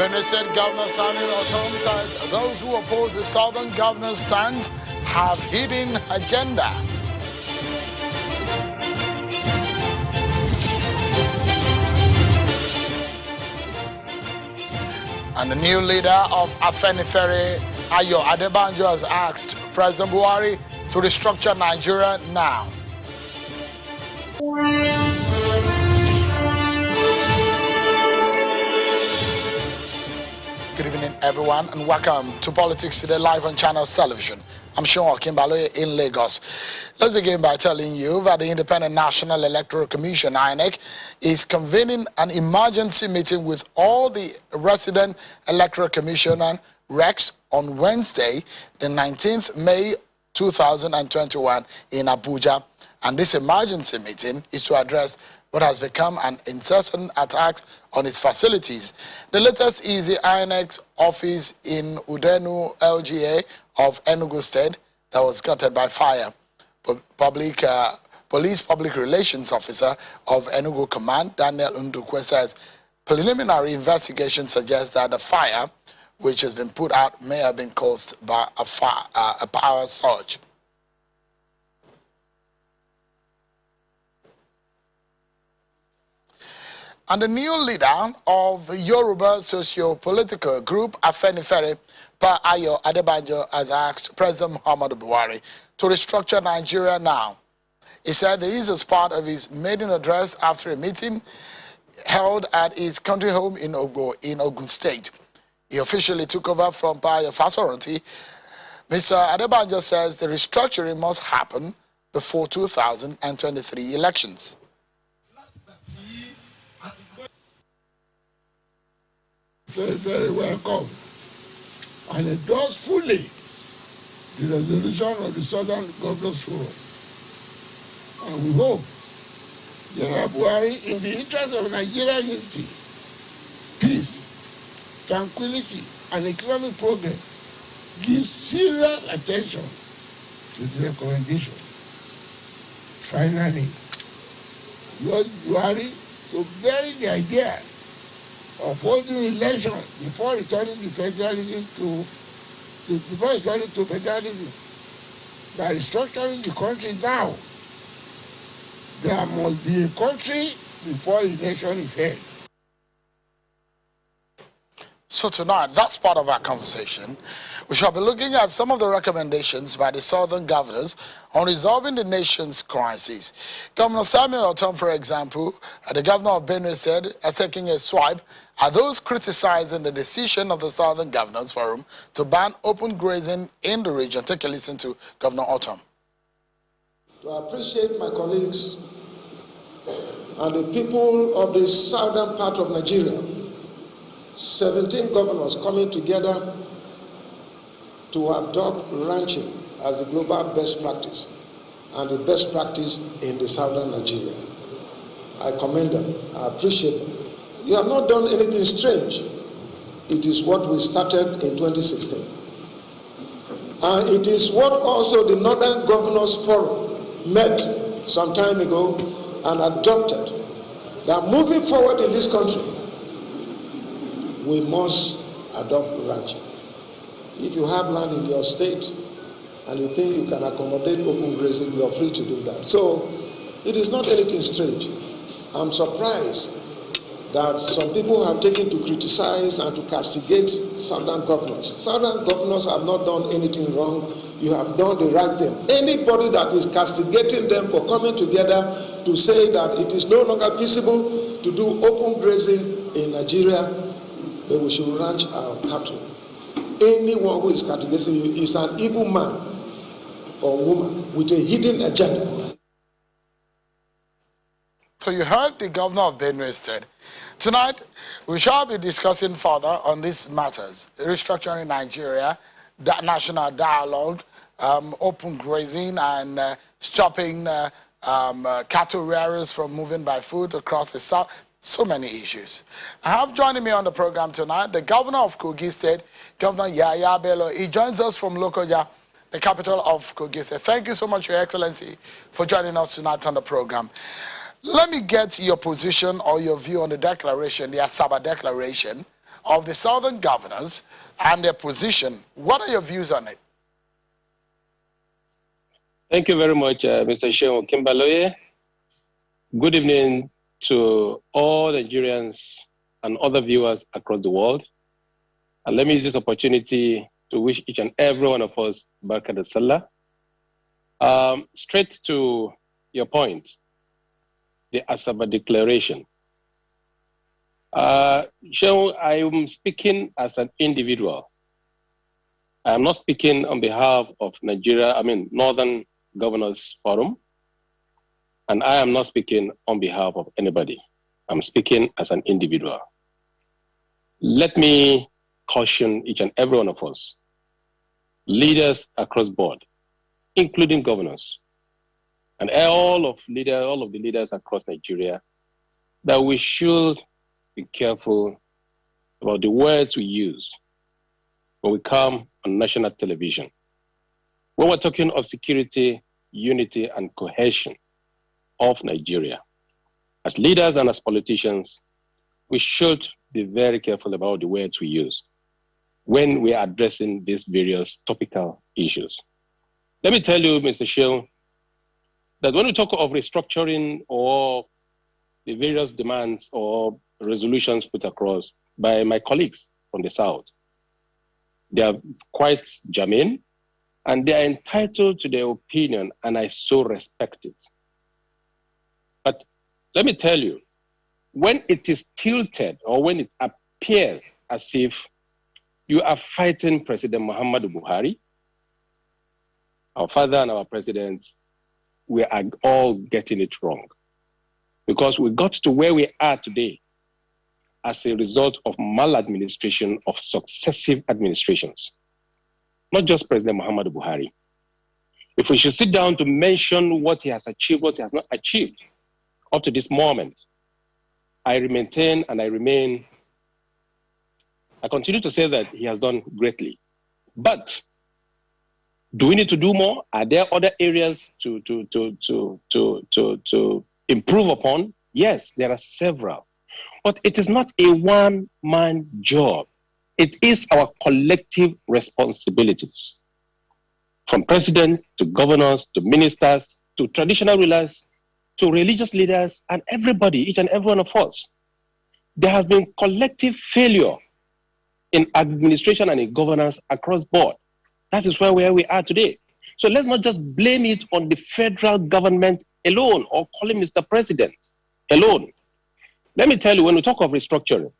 Benue State Governor Samuel Otom says those who oppose the Southern Governor's stance have hidden agenda. And the new leader of Afenifere, Ayo Adebanjo, has asked President Bihari to restructure Nigeria now. Good evening, everyone, and welcome to Politics Today live on Channels Television. I'm Sean Kimbaloye in Lagos. Let's begin by telling you that the Independent National Electoral Commission, INEC, is convening an emergency meeting with all the resident Electoral Commissioner RECs on Wednesday, the 19th May 2021 in Abuja. And this emergency meeting is to address what has become an incessant attack on its facilities. The latest is the INEC office in Udenu LGA of Enugu State that was gutted by fire. Police Public Relations Officer of Enugu Command, Daniel Ndukwe, says preliminary investigation suggests that the fire, which has been put out, may have been caused by a power surge. And the new leader of Yoruba socio-political group Afenifere, Pa Ayo Adebanjo, has asked President Muhammadu Buhari to restructure Nigeria now. He said this is part of his maiden address after a meeting held at his country home in Ogun State. He officially took over from Pa Ayo Fasoranti. Mr. Adebanjo says the restructuring must happen before 2023 elections. Very, very welcome, and endorse fully the resolution of the Southern Governors Forum. And we hope General Buhari, in the interest of Nigerian unity, peace, tranquility, and economic progress, gives serious attention to the recommendations. Finally, we urge Buhari to bury the idea of holding elections before returning to federalism by restructuring the country now. There must be a country before election is held. So tonight, that's part of our conversation. We shall be looking at some of the recommendations by the Southern governors on resolving the nation's crisis. Governor Samuel Otom, for example, the governor of Benue State, is taking a swipe at those criticizing the decision of the Southern Governors Forum to ban open grazing in the region. Take a listen to Governor Otom. To appreciate my colleagues and the people of the southern part of Nigeria, 17 governors coming together to adopt ranching as the global best practice and the best practice in the southern Nigeria. I commend them. I appreciate them. You have not done anything strange. It is what we started in 2016. And it is what also the Northern Governors Forum met some time ago and adopted. That moving forward in this country, we must adopt ranching. If you have land in your state and you think you can accommodate open grazing, you are free to do that. So it is not anything strange. I'm surprised that some people have taken to criticize and to castigate Southern governors. Southern governors have not done anything wrong. You have done the right thing. Anybody that is castigating them for coming together to say that it is no longer feasible to do open grazing in Nigeria, then we should ranch our cattle. Anyone who is castigating you is an evil man or woman with a hidden agenda. So you heard the governor of Benue State. Tonight, we shall be discussing further on these matters: restructuring Nigeria, national dialogue, open grazing, and stopping cattle rearers from moving by foot across the south. So many issues. I have joining me on the program tonight the governor of Kogi State, Governor Yaya Bello. He joins us from Lokoja, the capital of Kogi State. Thank you so much, Your Excellency, for joining us tonight on the program. Let me get your position or your view on the declaration, the Asaba Declaration, of the southern governors and their position. What are your views on it? Thank you very much, Mr. Shehu Kimbaloye. Good evening to all Nigerians and other viewers across the world. And let me use this opportunity to wish each and every one of us Barkat al-Salah. Straight to your point, the Asaba Declaration. Shehu, I am speaking as an individual. I am not speaking on behalf of Northern Governors Forum, and I am not speaking on behalf of anybody. I'm speaking as an individual. Let me caution each and every one of us, leaders across board, including governors, and all of the leaders across Nigeria, that we should be careful about the words we use when we come on national television. When we're talking of security, unity, and cohesion of Nigeria, as leaders and as politicians, we should be very careful about the words we use when we are addressing these various topical issues. Let me tell you, Mr. Shehu, that when we talk of restructuring or the various demands or resolutions put across by my colleagues from the South, they are quite germane and they are entitled to their opinion, and I so respect it. But let me tell you, when it is tilted or when it appears as if you are fighting President Muhammadu Buhari, our father and our president, we are all getting it wrong. Because we got to where we are today as a result of maladministration of successive administrations, not just President Muhammadu Buhari. If we should sit down to mention what he has achieved, what he has not achieved up to this moment, I maintain and I continue to say that he has done greatly. But do we need to do more? Are there other areas to improve upon? Yes, there are several. But it is not a one-man job. It is our collective responsibilities. From president to governors to ministers to traditional rulers to religious leaders and everybody, each and every one of us. There has been collective failure in administration and in governance across board. That is where we are today. So let's not just blame it on the federal government alone or call him Mr. President alone. Let me tell you, when we talk of restructuring,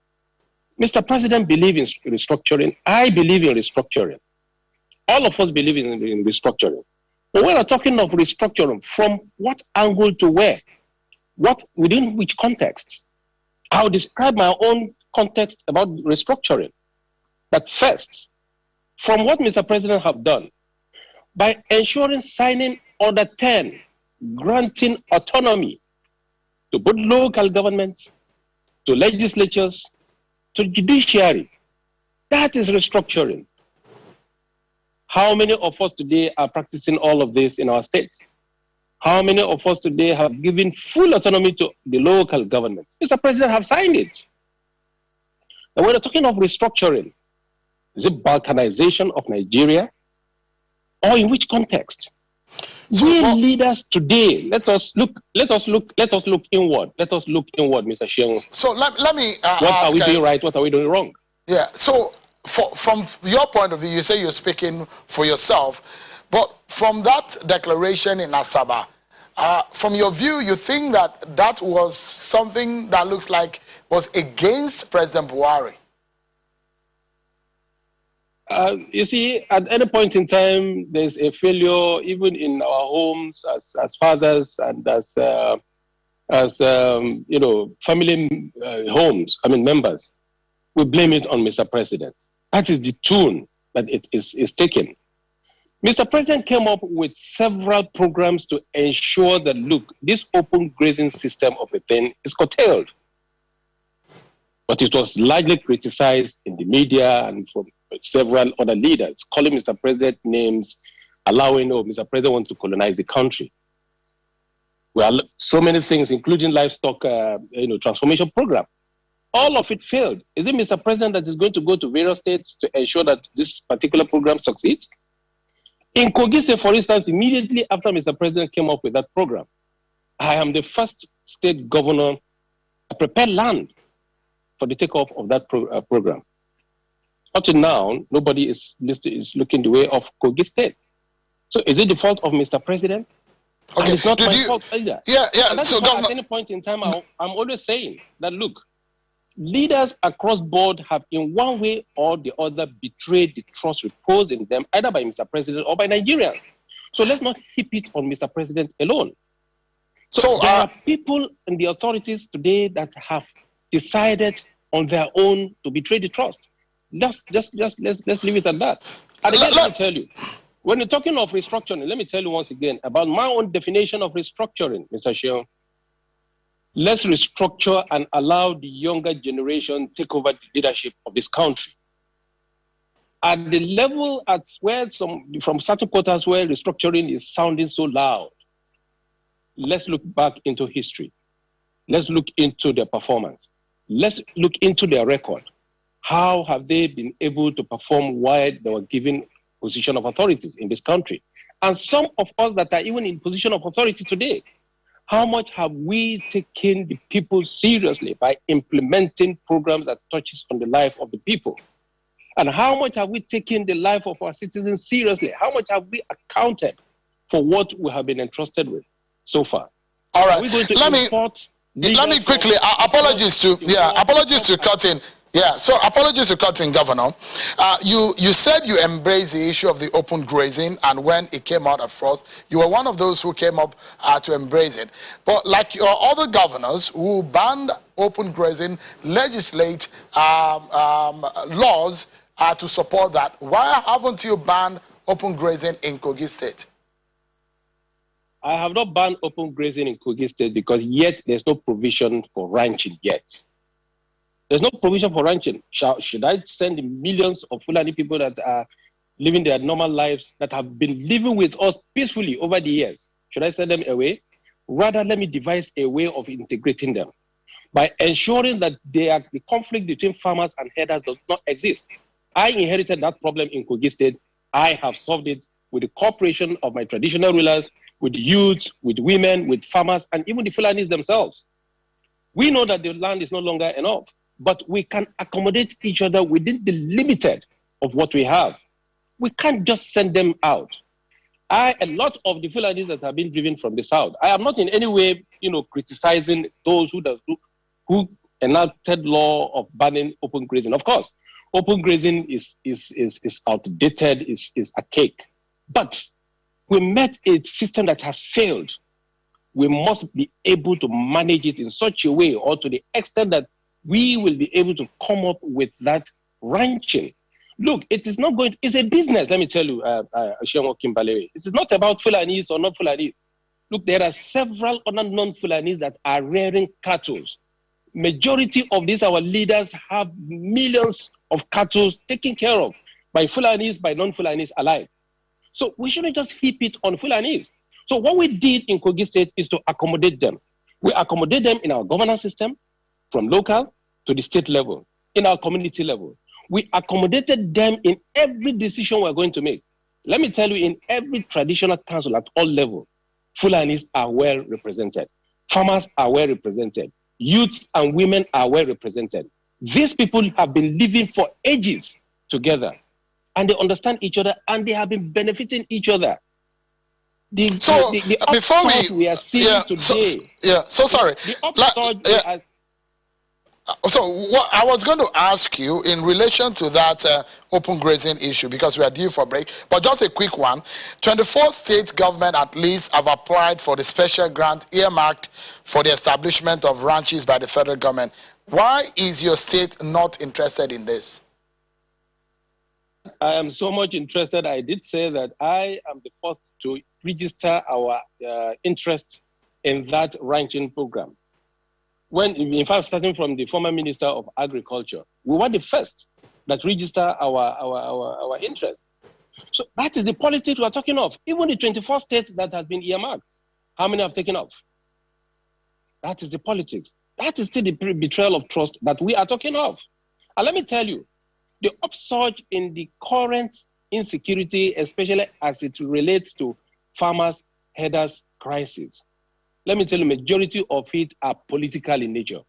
Mr. President believes in restructuring. I believe in restructuring. All of us believe in restructuring. But when we're talking of restructuring, from what angle to where? What, within which context? I'll describe my own context about restructuring. But first, from what Mr. President have done, by ensuring signing Order 10, granting autonomy to both local governments, to legislatures, to judiciary, that is restructuring. How many of us today are practicing all of this in our states? How many of us today have given full autonomy to the local governments? Mr. President have signed it. And when we're talking of restructuring, is it balkanization of Nigeria? Or in which context? So we leaders today, let us look inward. Let us look inward, Mr. Shehu. So let me what are we doing right? What are we doing wrong? Yeah. So from your point of view, you say you're speaking for yourself, but from that declaration in Asaba, from your view, you think that that was something that looks like was against President Buhari? You see, at any point in time, there's a failure, even in our homes as fathers and as family homes. Members. We blame it on Mr. President. That is the tune that it is taken. Mr. President came up with several programs to ensure that, look, this open grazing system of a thing is curtailed. But it was largely criticized in the media and from several other leaders, calling Mr. President names, allowing, Mr. President wants to colonize the country. Well, so many things, including livestock, transformation program. All of it failed. Is it Mr. President that is going to go to various states to ensure that this particular program succeeds? In Kogi State, for instance, immediately after Mr. President came up with that program, I am the first state governor to prepare land for the takeoff of that program. Up to now, nobody is looking the way of Kogi State. So is it the fault of Mr. President? Okay. And it's not my fault either. Yeah. And that's why at any point in time, I'm always saying that, look, leaders across board have in one way or the other betrayed the trust reposed in them, either by Mr. President or by Nigerians. So let's not heap it on Mr. President alone. So there are people in the authorities today that have decided on their own to betray the trust. Let's leave it at that. And again, let me tell you, when you're talking of restructuring, let me tell you once again about my own definition of restructuring, Mr. Sheon. Let's restructure and allow the younger generation take over the leadership of this country. At the level at where from certain quarters where restructuring is sounding so loud, let's look back into history. Let's look into their performance. Let's look into their record. How have they been able to perform while they were given position of authorities in this country? And some of us that are even in position of authority today, how much have we taken the people seriously by implementing programs that touches on the life of the people? And how much have we taken the life of our citizens seriously? How much have we accounted for what we have been entrusted with so far? All right. Are we going to let me quickly, apologies to cut in. Yeah, so apologies to cut in, Governor. You said you embraced the issue of the open grazing, and when it came out at first, you were one of those who came up to embrace it. But like your other governors who banned open grazing, legislate laws to support that, why haven't you banned open grazing in Kogi State? I have not banned open grazing in Kogi State because yet there's no provision for ranching yet. There's no provision for ranching. Should I send the millions of Fulani people that are living their normal lives, that have been living with us peacefully over the years? Should I send them away? Rather, let me devise a way of integrating them by ensuring that the conflict between farmers and herders does not exist. I inherited that problem in Kogi State. I have solved it with the cooperation of my traditional rulers, with youths, with women, with farmers, and even the Fulanis themselves. We know that the land is no longer enough, but we can accommodate each other within the limited of what we have. We can't just send them out. A lot of the Fulanis that have been driven from the south, I am not in any way, criticizing those who enacted law of banning open grazing. Of course, open grazing is outdated, is archaic. But we met a system that has failed. We must be able to manage it in such a way, or to the extent that we will be able to come up with that ranching. Look, it is not going, it's a business, let me tell you, Ashiamo Kimbalewe. It is not about Fulanis or not Fulanis. Look, there are several other non-Fulanis that are rearing cattle. Majority of these, our leaders, have millions of cattle taken care of by Fulanis, by non-Fulanis alike. So we shouldn't just heap it on Fulanis. So what we did in Kogi State is to accommodate them. We accommodate them in our governance system, from local to the state level, in our community level. We accommodated them in every decision we're going to make. Let me tell you, in every traditional council at all levels, Fulanis are well represented. Farmers are well represented. Youth and women are well represented. These people have been living for ages together, and they understand each other, and they have been benefiting each other. Before we are seeing today. Sorry. The upsurge So what I was going to ask you in relation to that open grazing issue, because we are due for a break, but just a quick one. 24 state government at least have applied for the special grant earmarked for the establishment of ranches by the federal government. Why is your state not interested in this? I am so much interested. I did say that I am the first to register our interest in that ranching program. When, in fact, starting from the former Minister of Agriculture, we were the first that register our interest. So that is the politics we are talking of. Even the 24 states that have been earmarked, how many have taken off? That is the politics. That is still the betrayal of trust that we are talking of. And let me tell you, the upsurge in the current insecurity, especially as it relates to farmers, herders crisis, let me tell you, majority of it are political in nature.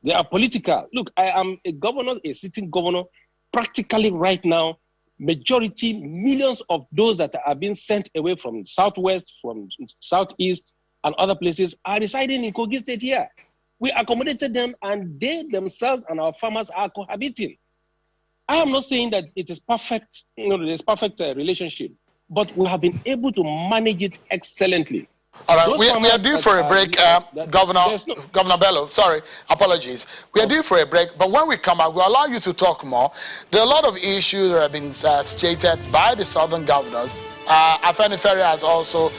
They are political. Look, I am a governor, a sitting governor, practically right now, majority, millions of those that are being sent away from Southwest, from Southeast, and other places are residing in Kogi State here. We accommodated them, and they themselves and our farmers are cohabiting. I am not saying that it is perfect, there's perfect relationship, but we have been able to manage it excellently. All right, we are due for a break, Governor Bello. Sorry, apologies. We are due for a break, but when we come back, we'll allow you to talk more. There are a lot of issues that have been stated by the southern governors. Afenifere has also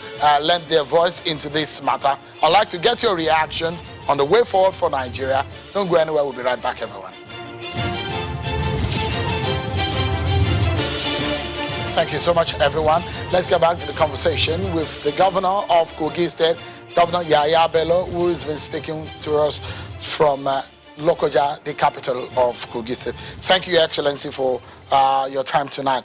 lent their voice into this matter. I'd like to get your reactions on the way forward for Nigeria. Don't go anywhere. We'll be right back, everyone. Thank you so much, everyone. Let's get back to the conversation with the governor of Kogi State, Governor Yahaya Bello, who has been speaking to us from Lokoja, the capital of Kogi State. Thank you, Your Excellency, for your time tonight.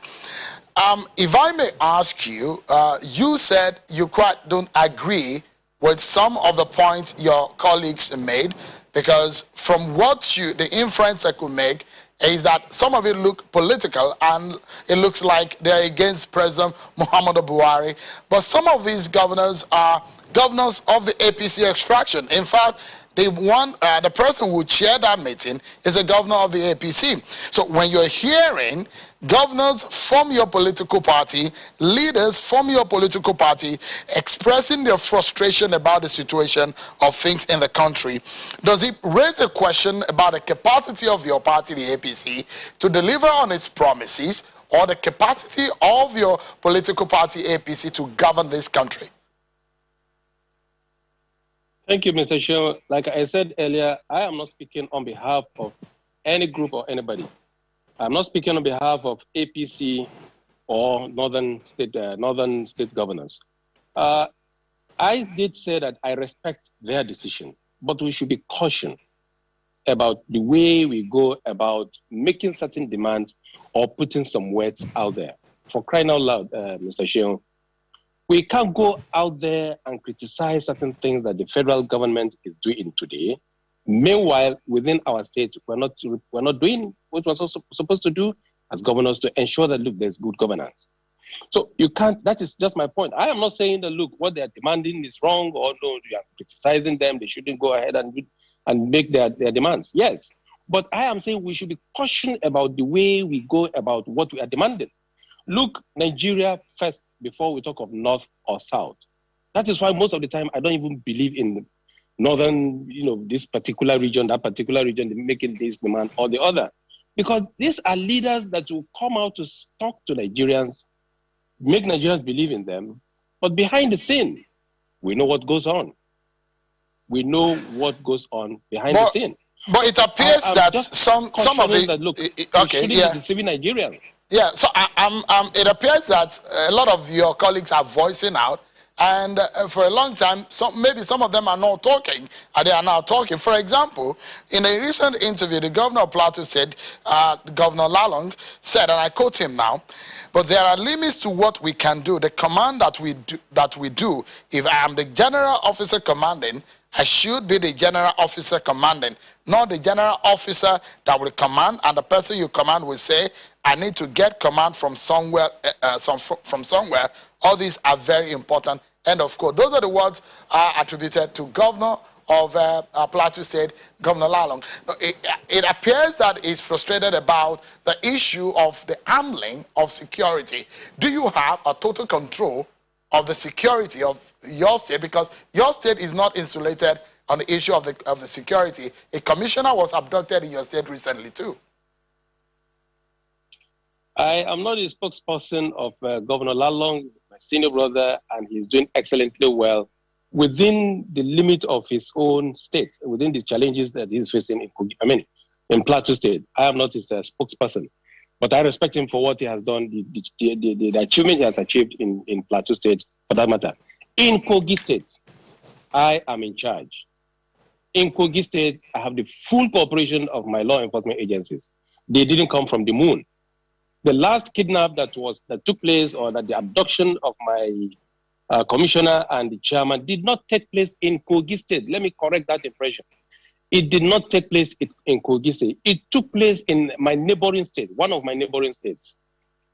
If I may ask you, you said you quite don't agree with some of the points your colleagues made, because from what the inference I could make is that some of it look political and it looks like they're against President Muhammadu Bihari, but some of these governors are governors of the APC extraction. In fact, the person who chaired that meeting is a governor of the APC. So when you're hearing governors from your political party, leaders from your political party expressing their frustration about the situation of things in the country, does it raise a question about the capacity of your party, the APC, to deliver on its promises, or the capacity of your political party, APC, to govern this country? Thank you, Mr. Shaw. Like I said earlier, I am not speaking on behalf of any group or anybody. I'm not speaking on behalf of APC or Northern State governors. I did say that I respect their decision, but we should be cautious about the way we go about making certain demands or putting some words out there. For crying out loud, Mr. Shaw, we can't go out there and criticize certain things that the federal government is doing today. Meanwhile, within our state, we're not doing what we're supposed to do as governors to ensure that, look, there's good governance. So you can't, that is just my point. I am not saying that, look, what they're demanding is wrong, or no, you are criticizing them, they shouldn't go ahead and make their demands. Yes, but I am saying we should be cautious about the way we go about what we are demanding. Look, Nigeria first before we talk of North or South. That is why most of the time I don't even believe in Northern, this particular region, that particular region, making this demand or the other. Because these are leaders that will come out to talk to Nigerians, make Nigerians believe in them. But behind the scene, we know what goes on. We know what goes on behind the scene. But it appears that some of it, that, look, okay, yeah, deceiving Nigerians. Yeah, so it appears that a lot of your colleagues are voicing out, and for a long time, maybe some of them are not talking, and they are now talking. For example, in a recent interview, the governor of Plateau said, Governor Lalong said, and I quote him now, "But there are limits to what we can do. The command that we do, if I am the general officer commanding, I should be the general officer commanding, not the general officer that will command, and the person you command will say, I need to get command from somewhere, All these are very important." End of quote. Those are the words attributed to Governor of Plateau State, Governor Lalong. It appears that he's frustrated about the issue of the handling of security. Do you have a total control of the security of your state? Because your state is not insulated on the issue of the security. A commissioner was abducted in your state recently too. I am not a spokesperson of Governor Lalong, my senior brother, and he's doing excellently well within the limit of his own state, within the challenges that he's facing in Plateau State. I am not his spokesperson, but I respect him for what he has done, the achievement he has achieved in Plateau State, for that matter. In Kogi State, I am in charge. In Kogi State, I have the full cooperation of my law enforcement agencies. They didn't come from the moon. The last kidnap that took place, or that the abduction of my commissioner and the chairman, did not take place in Kogi State. Let me correct that impression. It did not take place in Kogi State. It took place in my neighboring state, one of my neighboring states.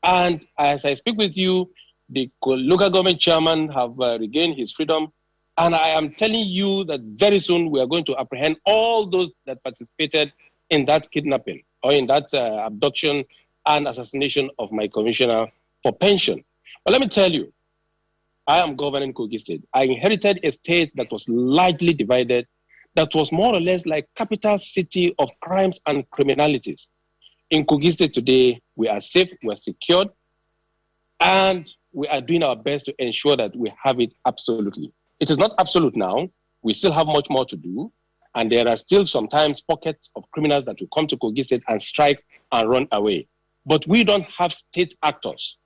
And as I speak with you, the local government chairman have regained his freedom. And I am telling you that very soon we are going to apprehend all those that participated in that kidnapping or in that abduction and assassination of my commissioner for pension. But let me tell you, I am governing Kogi State. I inherited a state that was largely divided, that was more or less like capital city of crimes and criminalities. In Kogi State today, we are safe, we are secured, and we are doing our best to ensure that we have it absolutely. It is not absolute now. We still have much more to do. And there are still sometimes pockets of criminals that will come to Kogi State and strike and run away. But we don't have state actors.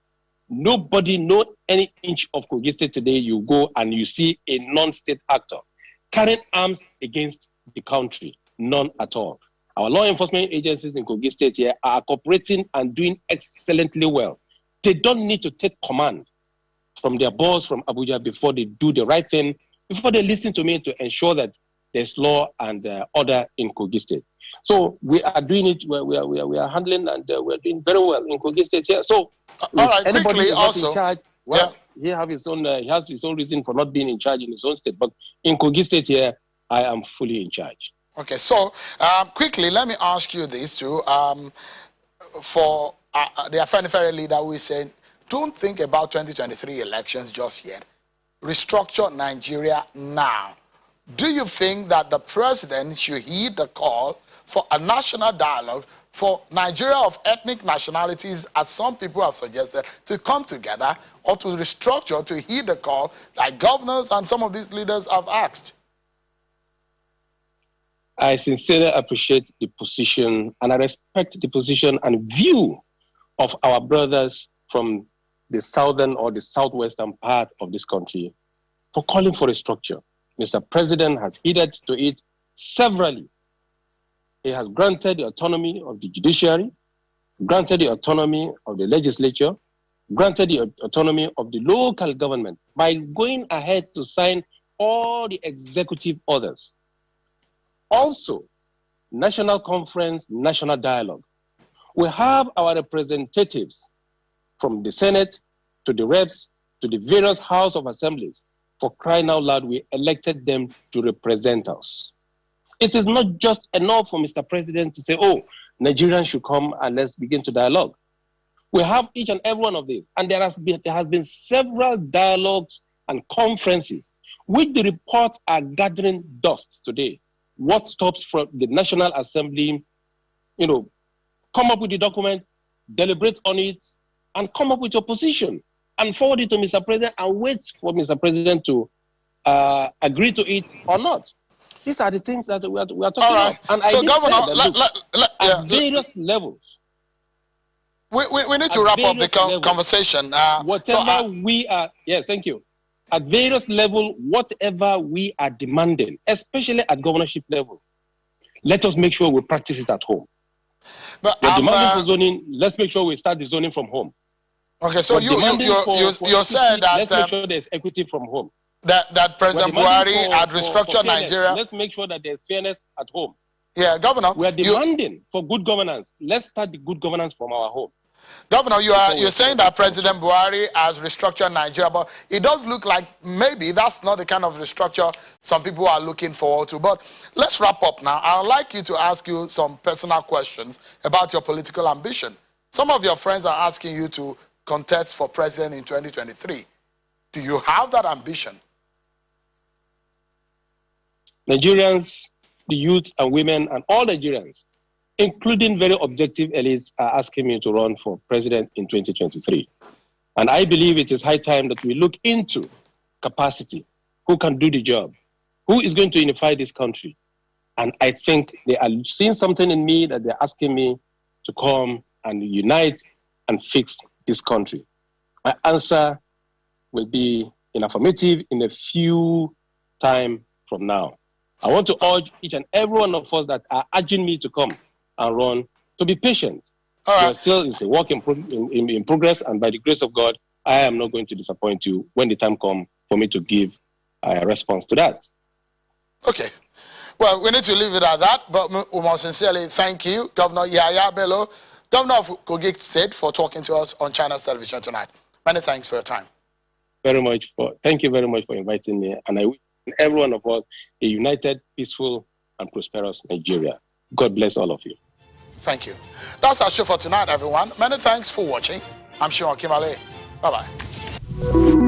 Nobody, no any inch of Kogi State today, you go and you see a non-state actor carrying arms against the country. None at all. Our law enforcement agencies in Kogi State here are cooperating and doing excellently well. They don't need to take command from their boss from Abuja before they do the right thing, before they listen to me to ensure that there's law and order in Kogi State. So we are doing it, we are handling, and we're doing very well in Kogi State here. So all right, anybody quickly is not also, in charge, well, he has his own reason for not being in charge in his own state. But in Kogi State here, I am fully in charge. Okay, so quickly, let me ask you this too. For the Afenifere leader, we say, don't think about 2023 elections just yet. Restructure Nigeria now. Do you think that the president should heed the call for a national dialogue for Nigeria of ethnic nationalities, as some people have suggested, to come together, or to restructure, to heed the call like governors and some of these leaders have asked? I sincerely appreciate the position, and I respect the position and view of our brothers from the southern or the southwestern part of this country for calling for a structure. Mr. President has heeded to it severally. He has granted the autonomy of the judiciary, granted the autonomy of the legislature, granted the autonomy of the local government by going ahead to sign all the executive orders. Also, national conference, national dialogue. We have our representatives from the Senate to the reps to the various House of Assemblies. For crying out loud, we elected them to represent us. It is not just enough for Mr. President to say, oh, Nigerians should come and let's begin to dialogue. We have each and every one of these. And there has been several dialogues and conferences which the reports are gathering dust today. What stops from the National Assembly, come up with the document, deliberate on it, and come up with your position and forward it to Mr. President and wait for Mr. President to agree to it or not. These are the things that we are talking about. And so, I Governor, at various levels. We need to wrap up the conversation. Yes, thank you. At various levels, whatever we are demanding, especially at governorship level, let us make sure we practice it at home. But we're demanding for zoning, let's make sure we start the zoning from home. Okay, so you said that let's make sure there's equity from home. That President Bihari had restructured Nigeria. Let's make sure that there's fairness at home. Yeah, Governor. We are demanding for good governance. Let's start the good governance from our home. Governor, you're saying that President Buhari has restructured Nigeria, but it does look like maybe that's not the kind of restructure some people are looking forward to. But let's wrap up now. I'd like you to ask you some personal questions about your political ambition. Some of your friends are asking you to contest for president in 2023. Do you have that ambition? Nigerians, the youth and women and all Nigerians, including very objective elites, are asking me to run for president in 2023. And I believe it is high time that we look into capacity, who can do the job, who is going to unify this country. And I think they are seeing something in me that they're asking me to come and unite and fix this country. My answer will be in affirmative in a few time from now. I want to urge each and every one of us that are urging me to come and run to be patient. All right. We are still it's a work in progress, and by the grace of God, I am not going to disappoint you when the time comes for me to give a response to that. Okay. Well, we need to leave it at that, but we must sincerely thank you, Governor Yahaya Bello, Governor of Kogi State, for talking to us on China's television tonight. Many thanks for your time. Thank you very much for inviting me, and I wish every one of us a united, peaceful, and prosperous Nigeria. God bless all of you. Thank you. That's our show for tonight, everyone. Many thanks for watching. I'm Sean Kimale. Bye-bye.